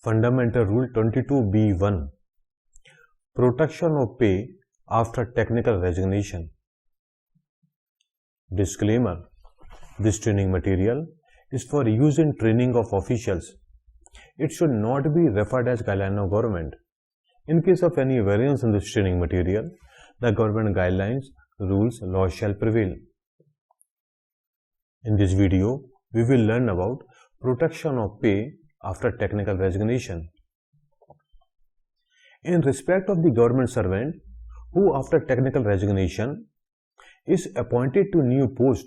Fundamental Rule 22B1 Protection of Pay after Technical Resignation. Disclaimer: this training material is for use in training of officials. It should not be referred as guideline of government. In case of any variance in this training material, the government guidelines, rules, laws shall prevail. In this video, we will learn about protection of pay after technical resignation. In respect of the government servant who after technical resignation is appointed to new post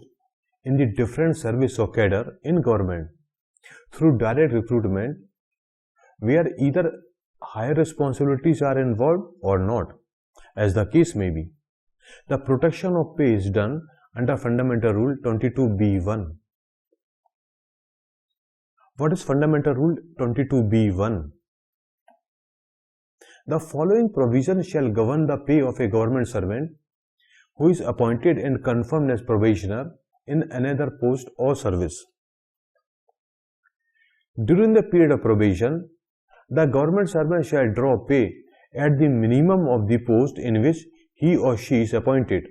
in the different service or cadre in government through direct recruitment, where either higher responsibilities are involved or not, as the case may be, the protection of pay is done under Fundamental Rule 22B1. What is Fundamental Rule 22B1? The following provisions shall govern the pay of a government servant who is appointed and confirmed as probationer in another post or service. During the period of probation, the government servant shall draw pay at the minimum of the post in which he or she is appointed,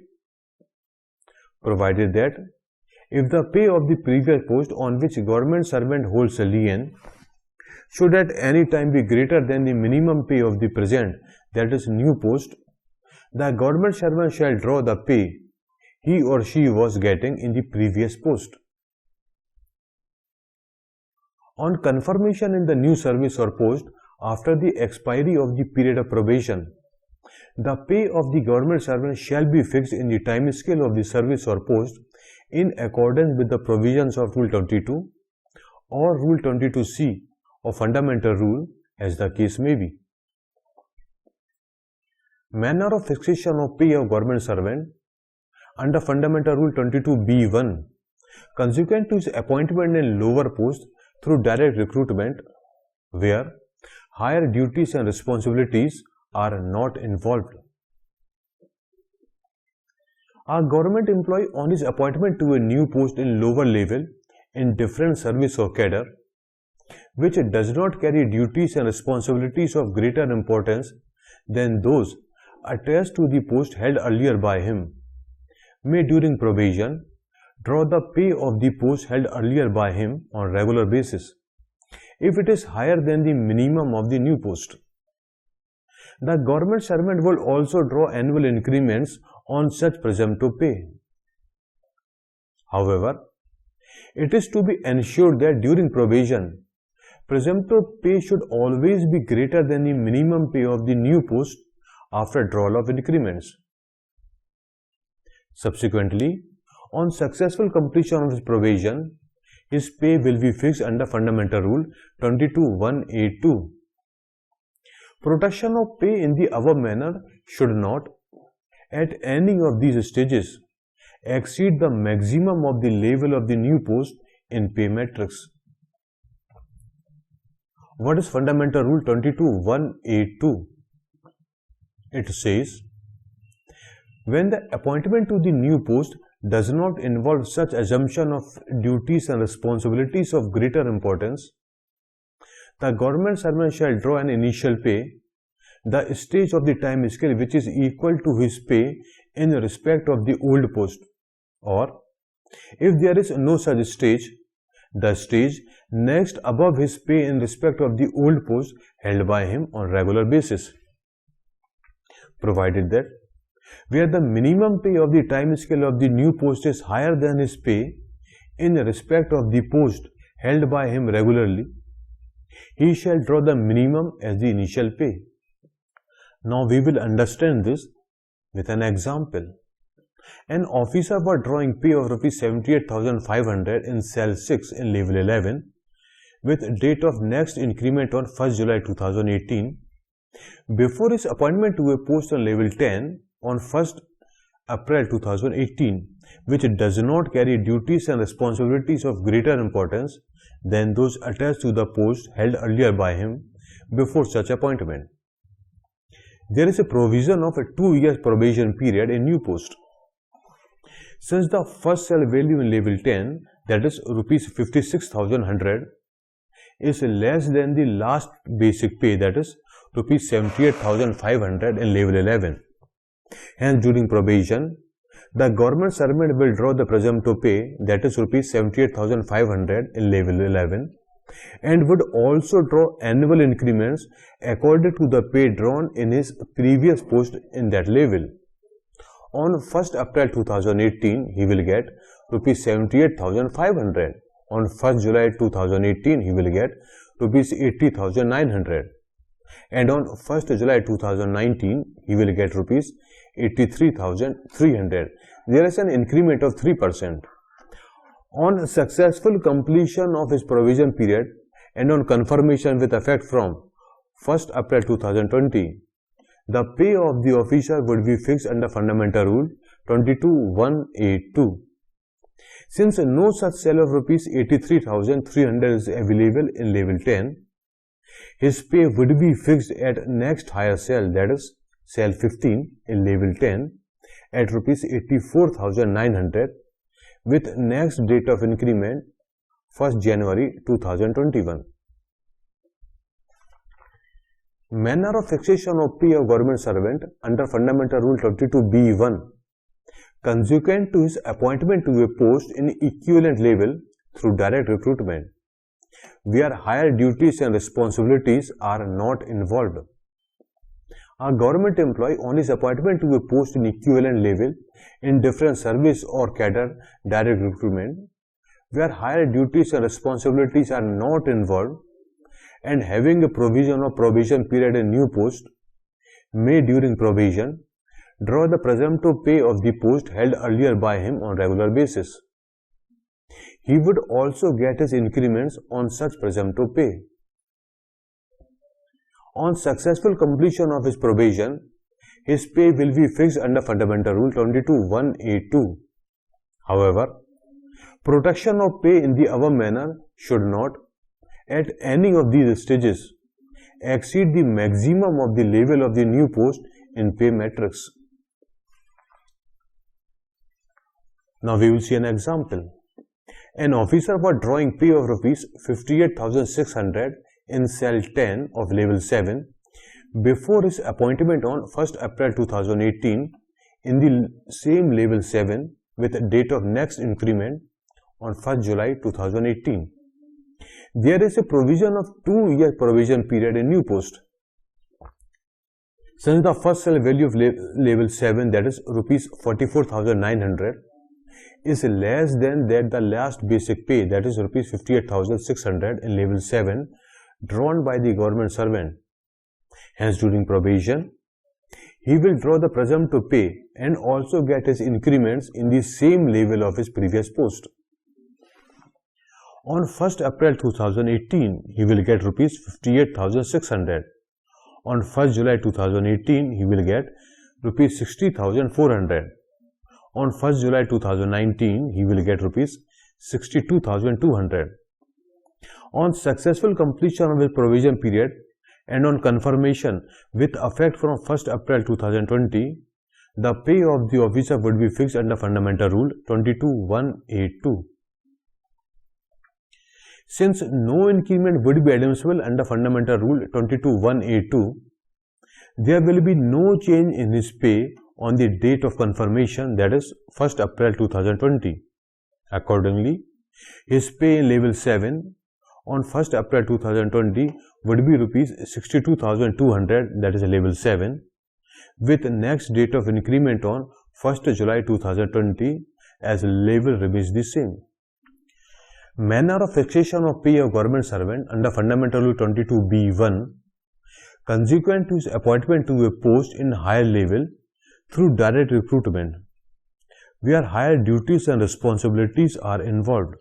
provided that if the pay of the previous post on which government servant holds a lien should at any time be greater than the minimum pay of the present, that is new post, the government servant shall draw the pay he or she was getting in the previous post. On confirmation in the new service or post after the expiry of the period of probation, the pay of the government servant shall be fixed in the time scale of the service or post in accordance with the provisions of Rule 22 or Rule 22C of Fundamental Rule, as the case may be. Manner of fixation of pay of government servant under Fundamental Rule 22B1 consequent to his appointment in lower post through direct recruitment, where higher duties and responsibilities are not involved. A government employee on his appointment to a new post in lower level in different service or cadre, which does not carry duties and responsibilities of greater importance than those attached to the post held earlier by him, may during probation draw the pay of the post held earlier by him on regular basis, if it is higher than the minimum of the new post. The government servant will also draw annual increments on such presumptive pay. However, it is to be ensured that during probation, presumptive pay should always be greater than the minimum pay of the new post after drawal of increments. Subsequently, on successful completion of his probation, his pay will be fixed under Fundamental Rule 22(1)(a)(2). Protection of pay in the above manner should not, at any of these stages, exceed the maximum of the level of the new post in pay matrix. What is Fundamental Rule 22(1)(a)(2)? It says, when the appointment to the new post does not involve such assumption of duties and responsibilities of greater importance, the government servant shall draw an initial pay, the stage of the time scale which is equal to his pay in respect of the old post, or if there is no such stage, the stage next above his pay in respect of the old post held by him on regular basis, provided that where the minimum pay of the time scale of the new post is higher than his pay in respect of the post held by him regularly, he shall draw the minimum as the initial pay. Now we will understand this with an example. An officer was drawing pay of Rs 78,500 in cell 6 in level 11 with date of next increment on 1st July 2018 before his appointment to a post on level 10 on 1st April 2018, which does not carry duties and responsibilities of greater importance than those attached to the post held earlier by him before such appointment. There is a provision of a 2 years probation period in new post. Since the first cell value in level 10, that is Rs 56,100, is less than the last basic pay, that is rupees 78,500 in level 11. Hence, during probation, the government servant will draw the presumptive pay, that is rupees 78,500 in level 11, and would also draw annual increments according to the pay drawn in his previous post in that level. On 1st April 2018, he will get rupees 78,500. On 1st July 2018, he will get rupees 80,900. And on 1st July 2019, he will get rupees 83,300. There is an increment of 3%. On successful completion of his provision period and on confirmation with effect from 1st April 2020, the pay of the officer would be fixed under Fundamental Rule 22.182. Since no such cell of rupees 83,300 is available in level 10, his pay would be fixed at next higher cell, that is cell 15 in level 10 at rupees 84,900 with next date of increment 1st January 2021. Manner of fixation of pay of government servant under Fundamental Rule 22B1 consequent to his appointment to a post in equivalent level through direct recruitment, where higher duties and responsibilities are not involved. A government employee on his appointment to a post in equivalent level in different service or cadre direct recruitment, where higher duties and responsibilities are not involved, and having a provision of probation period in new post, may during probation draw the presumptive pay of the post held earlier by him on regular basis. He would also get his increments on such presumptive pay. On successful completion of his probation, his pay will be fixed under Fundamental Rule 22.182. However, protection of pay in the above manner should not, at any of these stages, exceed the maximum of the level of the new post in pay matrix. Now we will see an example. An officer was drawing pay of rupees 58,600 in cell 10 of level 7 before his appointment on 1st April 2018 in the same level 7 with date of next increment on 1st July 2018. There is a provision of 2-year provision period in new post. Since the first cell value of level 7, that is rupees 44,900, is less than that the last basic pay, that is rupees 58,600 in level 7 drawn by the government servant. Hence, during probation, he will draw the presumptive pay and also get his increments in the same level of his previous post. On 1st April 2018, he will get rupees 58,600. On 1st July 2018, he will get rupees 60,400. On 1st July 2019, he will get rupees 62,200. On successful completion of his provision period and on confirmation with effect from 1st April 2020, the pay of the officer would be fixed under Fundamental Rule 22.182. Since no increment would be admissible under Fundamental Rule 22.182, there will be no change in his pay on the date of confirmation, that is 1st April 2020. Accordingly, his pay in level 7 on 1st April 2020 would be rupees 62,200, that is level 7, with next date of increment on 1st July 2020 as level remains the same. Manner of fixation of pay of government servant under Fundamental Rule 22B1 consequent to his appointment to a post in higher level through direct recruitment, where higher duties and responsibilities are involved.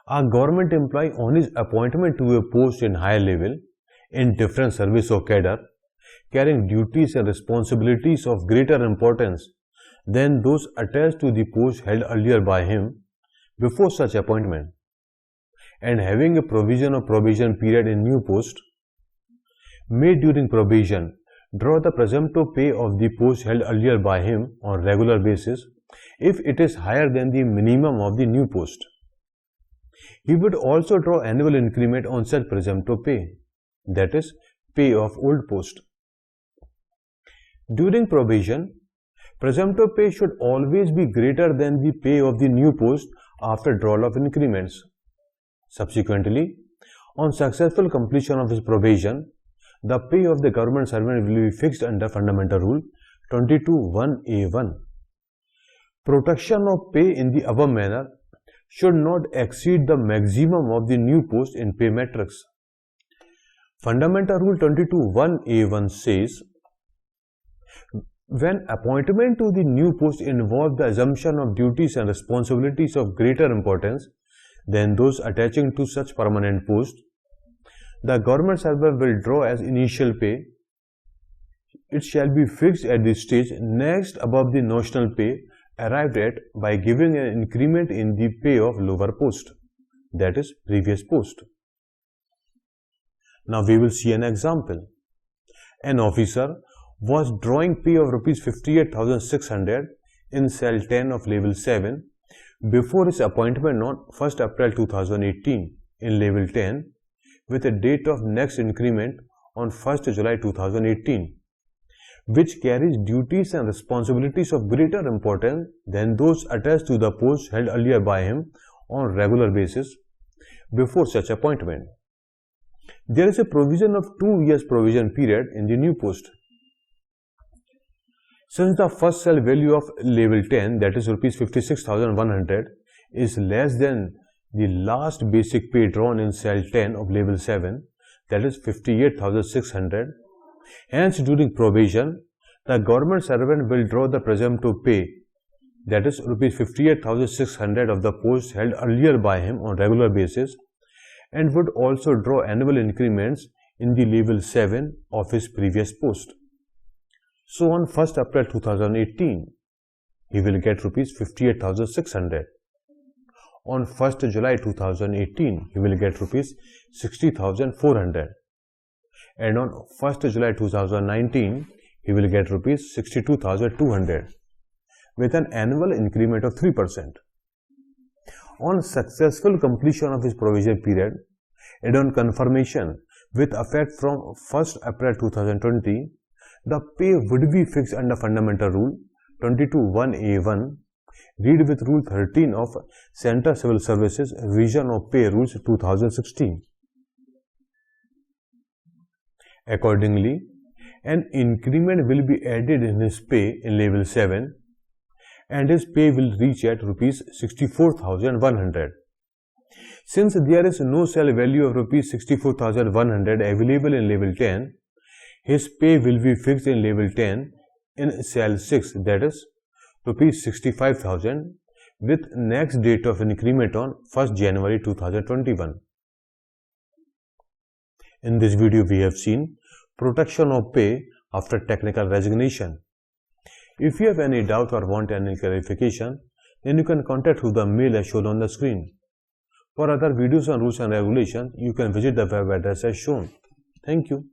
A government employee on his appointment to a post in higher level in different service or cadre, carrying duties and responsibilities of greater importance than those attached to the post held earlier by him before such appointment, and having a provision of probation period in new post, may during probation draw the presumptive pay of the post held earlier by him on regular basis if it is higher than the minimum of the new post. He would also draw annual increment on such presumptive pay, that is, pay of old post. During probation, presumptive pay should always be greater than the pay of the new post after drawal of increments. Subsequently, on successful completion of his probation, the pay of the government servant will be fixed under Fundamental Rule 22(1)(a)(1). Protection of pay in the above manner should not exceed the maximum of the new post in pay matrix. Fundamental Rule 22(1)(a)(1) says, when appointment to the new post involves the assumption of duties and responsibilities of greater importance than those attaching to such permanent post, the government servant will draw as initial pay. It shall be fixed at the stage next above the notional pay arrived at by giving an increment in the pay of lower post, that is, previous post. Now we will see an example. An officer was drawing pay of Rs 58,600 in cell 10 of level 7 before his appointment on 1st April 2018 in level 10 with a date of next increment on 1st July 2018, which carries duties and responsibilities of greater importance than those attached to the post held earlier by him on regular basis before such appointment. There is a provision of 2 years provision period in the new post. Since the first cell value of level 10, that is Rs 56,100, is less than the last basic pay drawn in cell 10 of level 7, that is 58,600, hence during probation, the government servant will draw the presumptive pay, that is Rs 58,600 of the post held earlier by him on regular basis, and would also draw annual increments in the level 7 of his previous post. So on 1st April 2018, he will get Rs 58,600. On 1st July 2018, he will get Rs 60,400. And on 1st July 2019, he will get Rs 62,200 with an annual increment of 3%. On successful completion of his provision period and on confirmation with effect from 1st April 2020, the pay would be fixed under Fundamental Rule 22(1)(a)(1). Read with Rule 13 of Central Civil Services Revision of Pay Rules 2016. Accordingly, an increment will be added in his pay in level 7 and his pay will reach at Rs 64,100. Since there is no cell value of Rs 64,100 available in level 10, his pay will be fixed in level 10 in cell 6, that is Rs 65,000 with next date of increment on 1st January 2021. In this video we have seen protection of pay after technical resignation. If you have any doubt or want any clarification, then you can contact through the mail as shown on the screen. For other videos on rules and regulations, you can visit the web address as shown. Thank you.